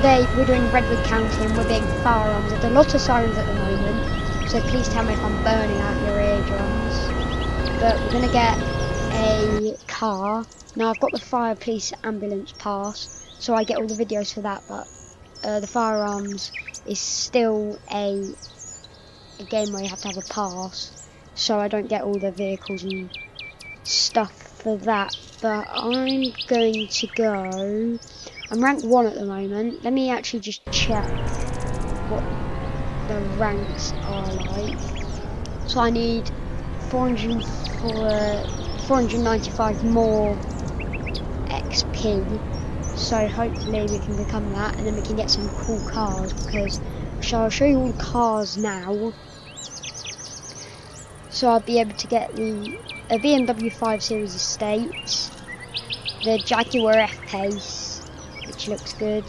today we're doing Redwood counting, we're being Firearms. There's a lot of sirens at the moment, so please tell me if I'm burning out your eardrums. But we're going to get a car. Now I've got the fire, police, ambulance pass, so I get all the videos for that, but the Firearms is still a game where you have to have a pass, so I don't get all the vehicles and stuff for that. But I'm going to go, I'm rank 1 at the moment. Let me actually just check what the ranks are like. So I need 495 more XP, so hopefully we can become that, and then we can get some cool cars, because I'll show you all the cars now. So I'll be able to get the BMW 5 Series Estate, the Jaguar F-Pace, which looks good,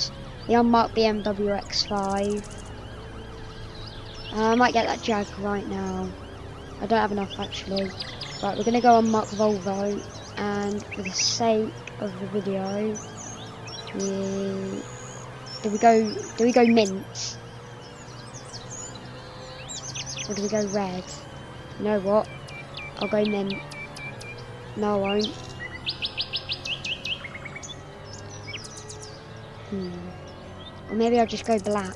the unmarked BMW X5. I might get that Jag right now. I don't have enough actually. Right, we're going to go unmarked Volvo, and for the sake of the video, do we go mint? Or do we go red? You know what? I'll go mint. No, I won't. Or maybe I'll just go black.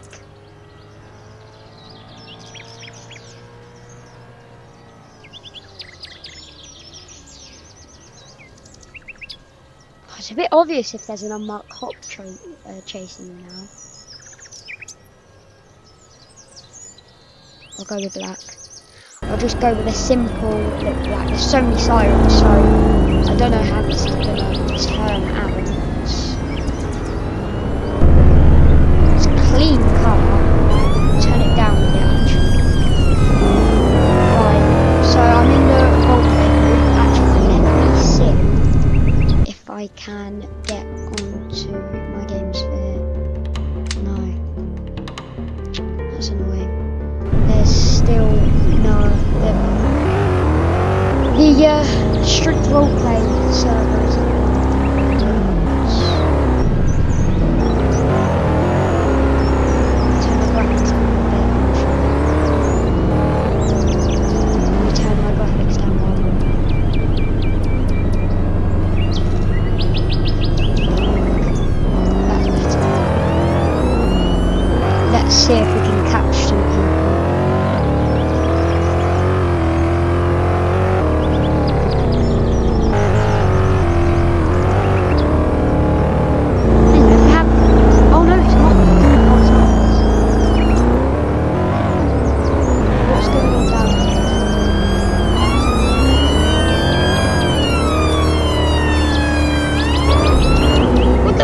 It's a bit obvious if there's an unmarked cop chasing me now. I'll go with black. I'll just go with a simple look black. There's so many sirens, so I don't know how this is gonna turn out. It's a clean car. Turn it down a bit actually. Right, so I'm in the Volvo group. Actually, let me see if I can get onto my game sphere. No. That's annoying. There's still no, the strict roleplay server isn't on. Turn the graphics down a bit. Let me turn my graphics down a bit. That's better. Let's see if we can catch some people.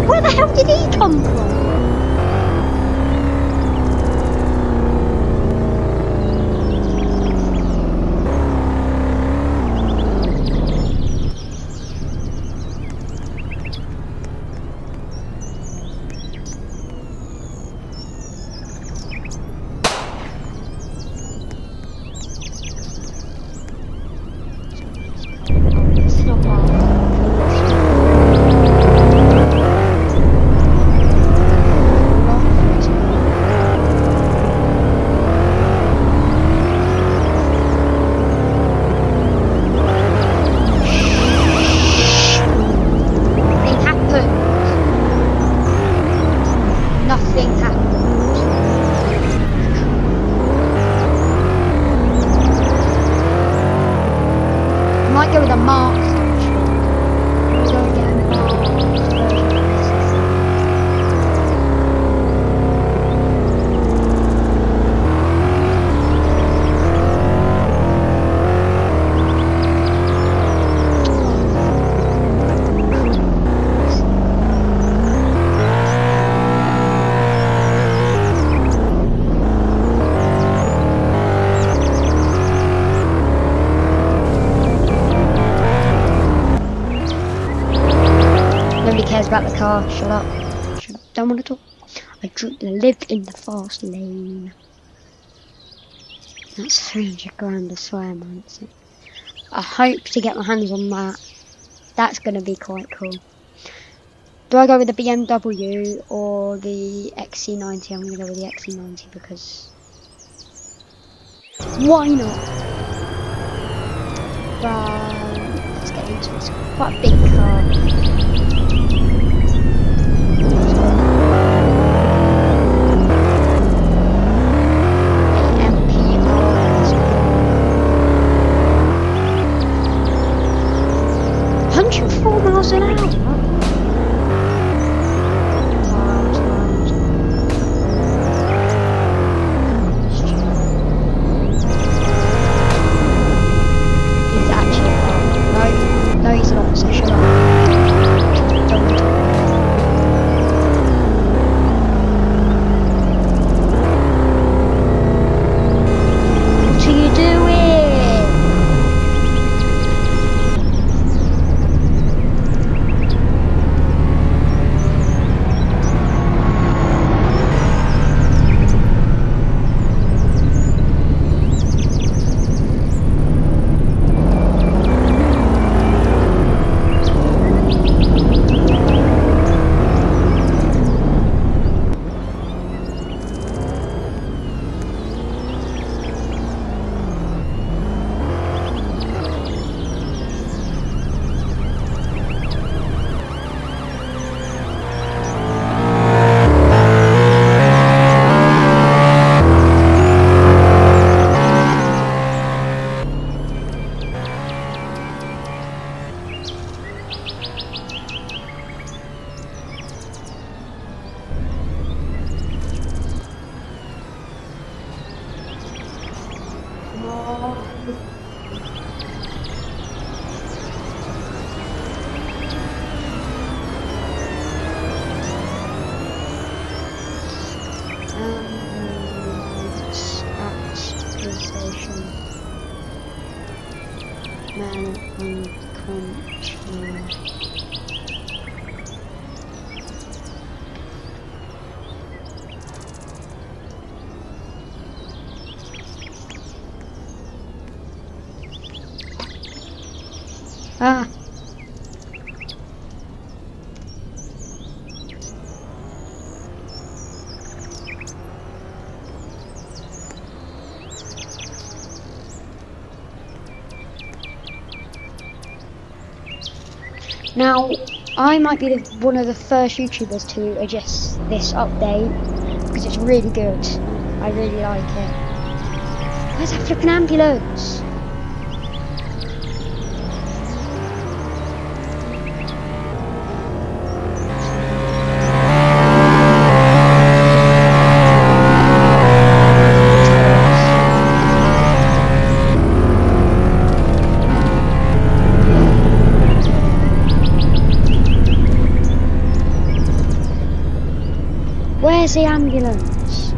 Where the hell did he come from? It's not bad. Nothing happened. I might go with a mark actually. I'm going to get a marked version of this. Nobody cares about the car. Shut up. Don't want to talk. I live in the fast lane. That's 300 grand, I swear, man. So I hope to get my hands on that. That's going to be quite cool. Do I go with the BMW or the XC90? I'm going to go with the XC90 because why not? Right, let's get into it. It's quite a big car. MPR. 104 miles an hour. He's actually a car. No, he's an officer. Shut up. Don't talk. What are you doing? Man unconscious. Ah. Now, I might be one of the first YouTubers to adjust this update because it's really good. I really like it. Where's that flipping ambulance? Where's the ambulance?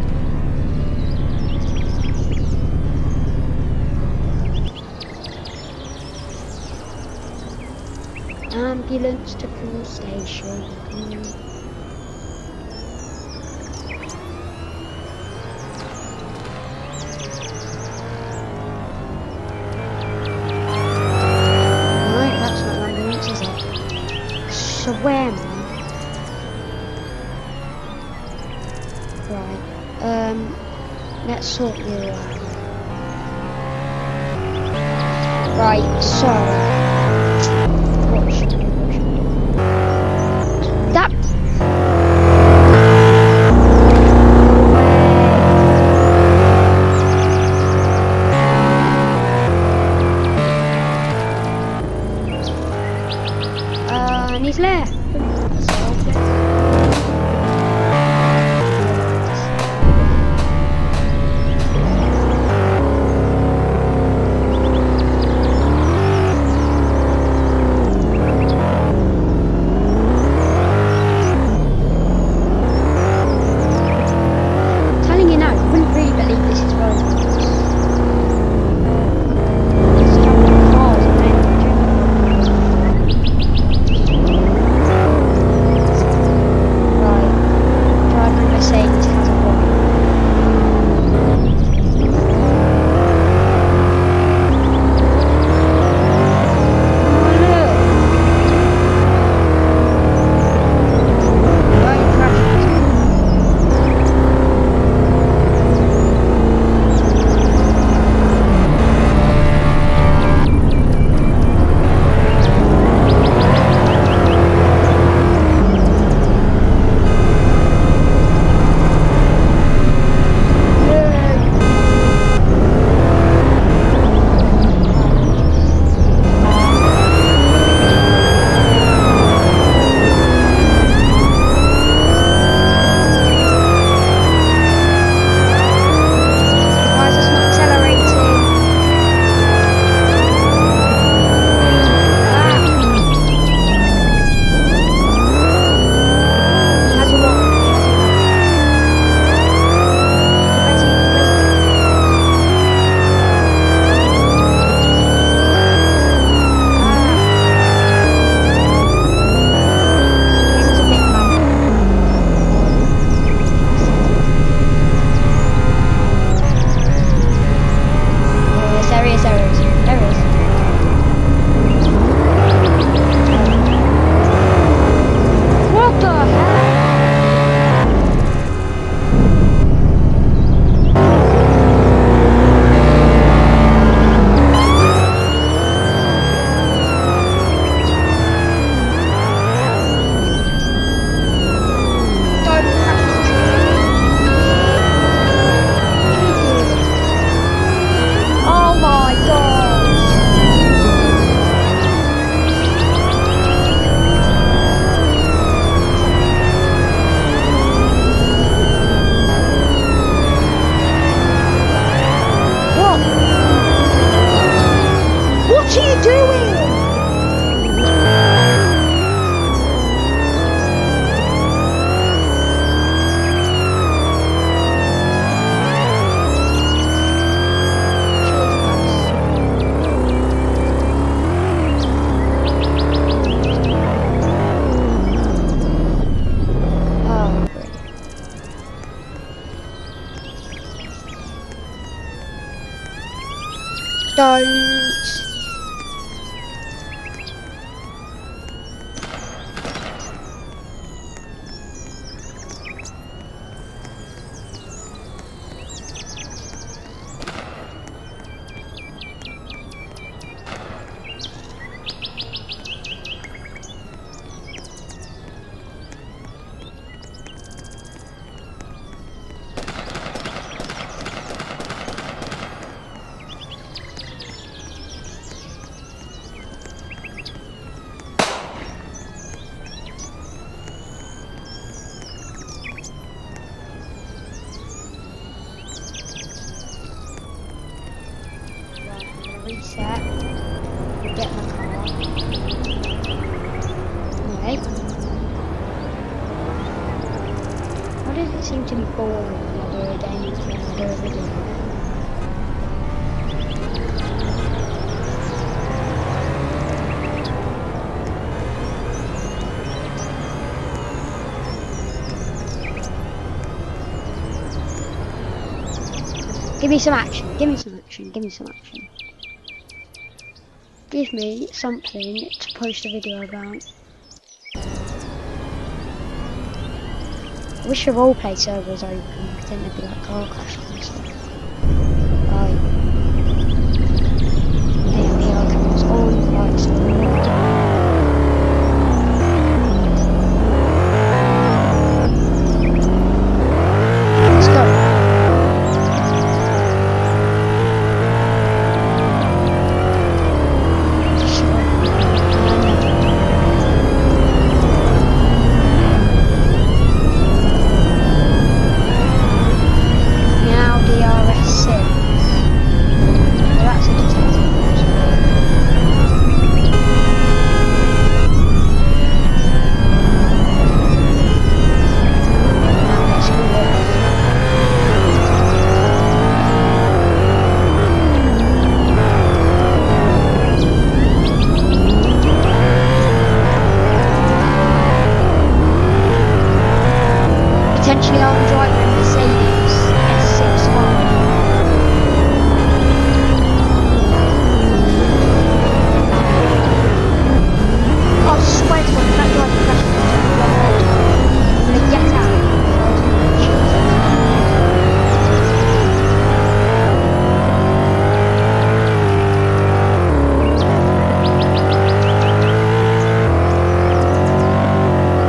Ambulance to police station. Right, that's not an ambulance, is it? Swear me. Right, let's sort you out. Right, so what should we do? That and he's left. Don't. Reset. We'll get my car. Anyway. Why does it seem to be boring when I do a game when I do a video? Give me some action, give me some action, give me some action. Give me something to post a video about. I wish the roleplay server was open, because then there'd be like car crashes and stuff. Right. AMPR cameras on, lights on. Potentially I'm driving a Mercedes S65. I swear to God, that driver crashed into me one more time. I'm gonna get out.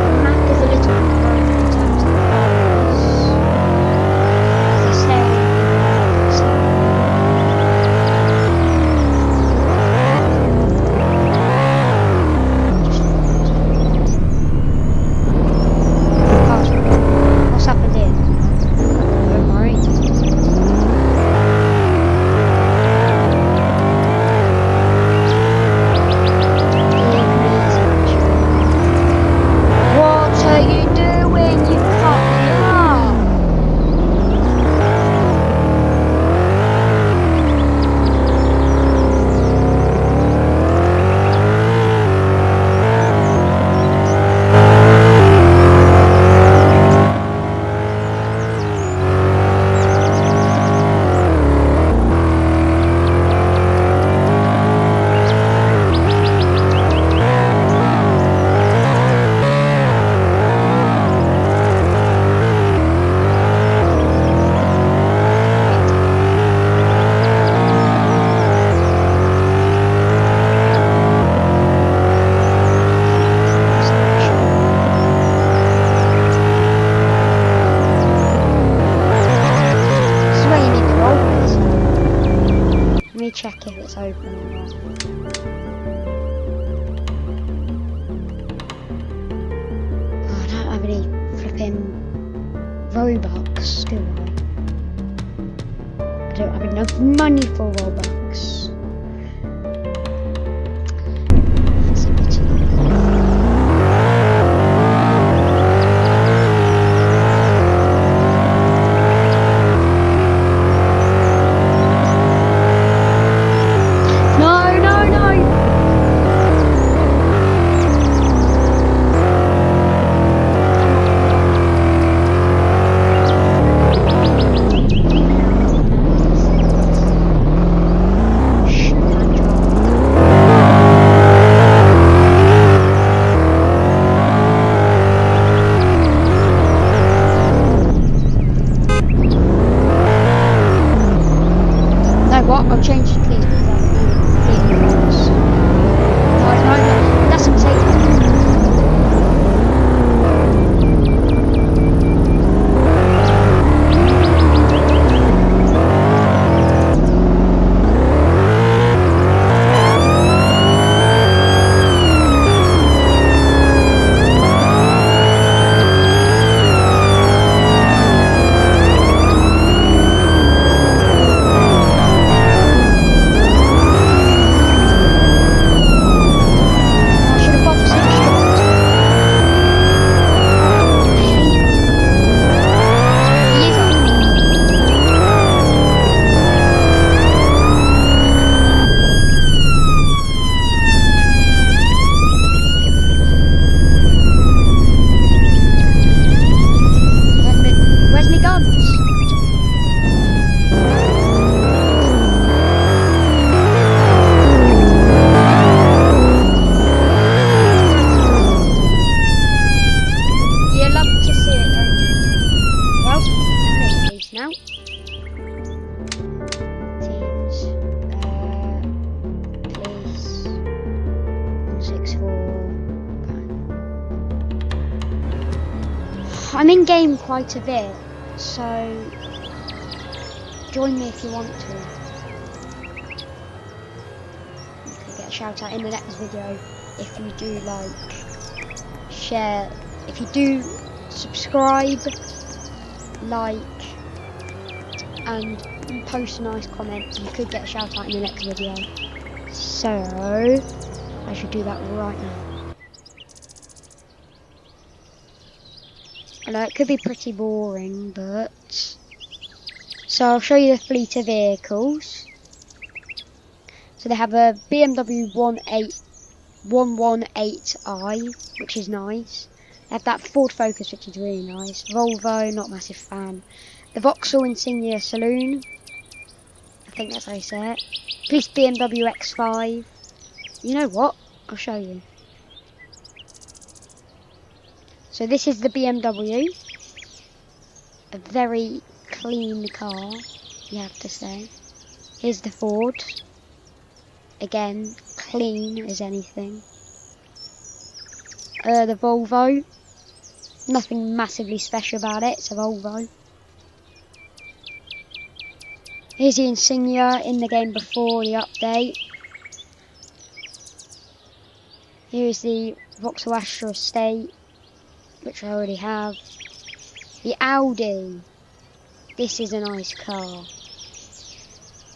The map is a little bit broken in terms of cars. As I say on what's happened here? Don't worry. What are you doing? You fucked me up. Let me check if it's open or not. Oh, I don't have any flipping Robux, do I? I don't have enough money for Robux. That's a pity. change the police because I'm completely false. No, no, no. That's a Mercedes. I should have bought the same shot. He is on. Where's my guns? You love to see it, don't you? Well, I'm in police now. Teams. Police. 164. I'm in game quite a bit, so join me if you want to. You could get a shout out in the next video if you do like, share, if you do subscribe, like, and post a nice comment, you could get a shout out in the next video. So I should do that right now. I know it could be pretty boring, but so I'll show you the fleet of vehicles. So they have a BMW 118i, which is nice. They have that Ford Focus, which is really nice. Volvo, not a massive fan. The Vauxhall Insignia Saloon, I think that's how you say it. Police BMW X5. You know what? I'll show you. So this is the BMW. A very clean car, you have to say. Here's the Ford. Again, clean as anything. The Volvo. Nothing massively special about it, it's a Volvo. Here's the Insignia in the game before the update. Here's the Vauxhall Astra Estate, which I already have. The Audi. This is a nice car.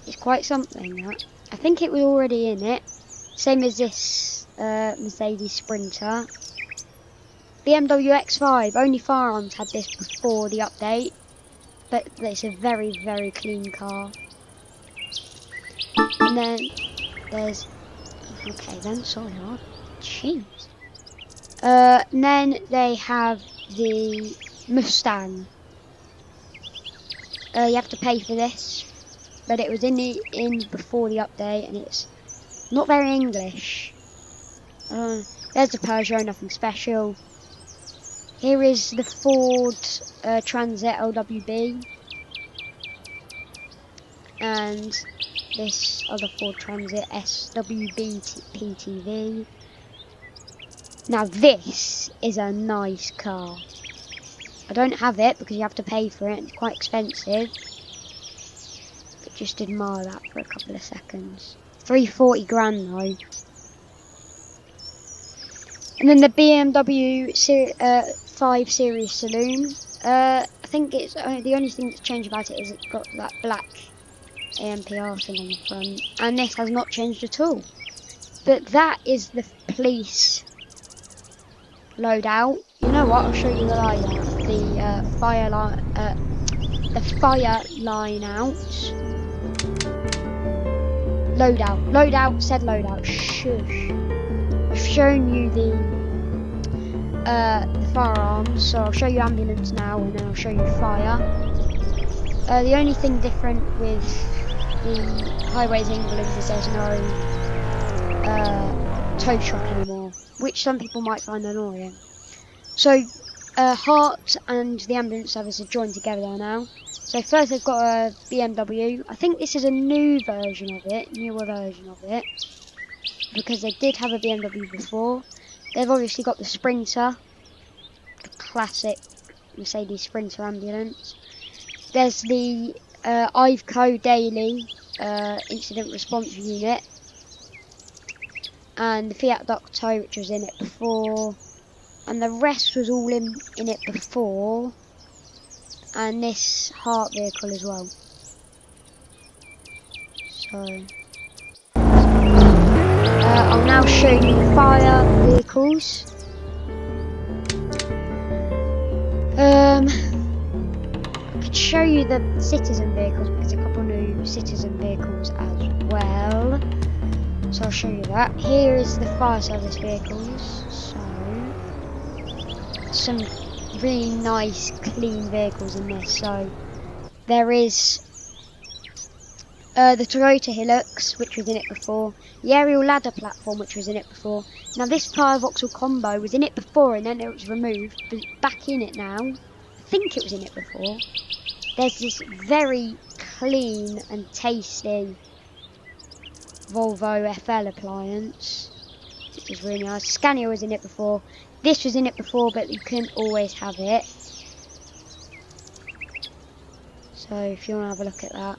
It's quite something, that. I think it was already in it. Same as this Mercedes Sprinter. BMW X5. Only Firearms had this before the update. But it's a very, very clean car. And then there's... Okay then, sorry, jeez. And then they have the Mustang. You have to pay for this, but it was in before the update, and it's not very English. There's the Peugeot, nothing special. Here is the Ford Transit LWB, and this other Ford Transit SWB PTV. Now this is a nice car. I don't have it because you have to pay for it, it's quite expensive. But just admire that for a couple of seconds. 340 grand though. And then the BMW 5 Series Saloon. I think it's the only thing that's changed about it is it's got that black AMPR thing on the front. And this has not changed at all. But that is the police loadout. You know what? I'll show you the loadout. The fire line out. Loadout said loadout. Shush. I've shown you the firearms, so I'll show you ambulance now, and then I'll show you fire. The only thing different with the highways in England is there's no tow truck anymore, which some people might find annoying. So Heart and the ambulance service are joined together now. So first they've got a BMW. I think this is a newer version of it, because they did have a BMW before. They've obviously got the Sprinter, the classic Mercedes Sprinter ambulance. There's the Iveco Daily incident response unit, and the Fiat Docto, which was in it before, and the rest was all in it before, and this Heart vehicle as well. So I'll now show you the fire vehicles. I could show you the citizen vehicles because a couple new citizen vehicles as well. So I'll show you that. Here is the fire service vehicles. So some really nice, clean vehicles in this. So there is the Toyota Hilux, which was in it before. The aerial ladder platform, which was in it before. Now this Vauxhall combo was in it before and then it was removed, but back in it now. I think it was in it before. There's this very clean and tasty Volvo FL appliance, which is really nice. Scania was in it before. This was in it before, but you couldn't always have it. So if you want to have a look at that.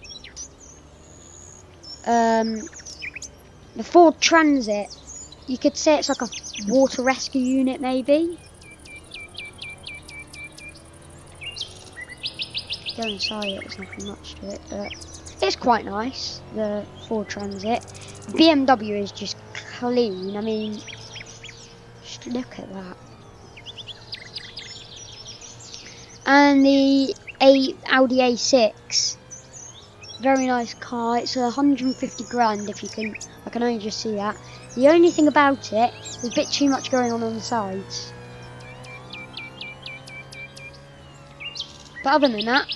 The Ford Transit, you could say it's like a water rescue unit maybe. Go inside it, there's nothing much to it, but it's quite nice, the Ford Transit. BMW is just clean, I mean, just look at that. And the Audi A6, very nice car. It's 150 grand if you can, I can only just see that. The only thing about it, there's a bit too much going on the sides. But other than that,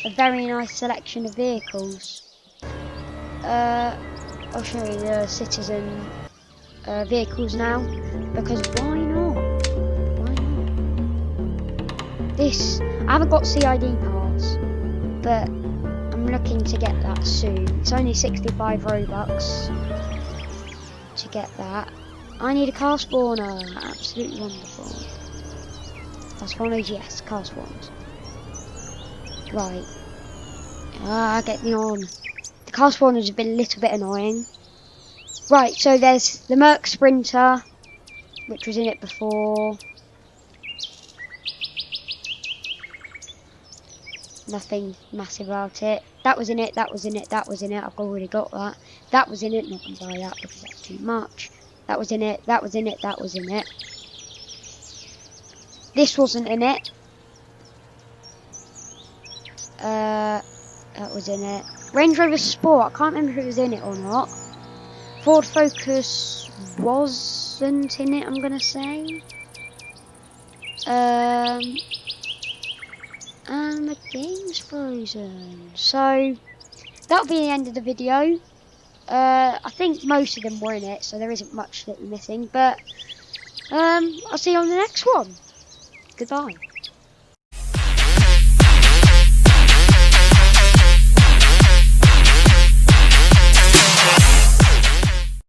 a very nice selection of vehicles. I'll show you the citizen vehicles now, because why not? Why not? This, I haven't got CID pass, but I'm looking to get that soon. It's only 65 Robux to get that. I need a car spawner. Absolutely wonderful. Car spawners, yes, car spawners. Right. Get me on. The car spawners have been a little bit annoying. Right, so there's the Merc Sprinter, which was in it before. Nothing massive about it. That was in it, that was in it, that was in it. I've already got that. That was in it, not going to buy that because that's too much. That was in it, that was in it, that was in it. This wasn't in it. That was in it. Range Rover Sport, I can't remember if it was in it or not. Ford Focus wasn't in it, I'm going to say. And the game's frozen. So, that'll be the end of the video. I think most of them were in it, so there isn't much that you're missing. But, I'll see you on the next one. Goodbye.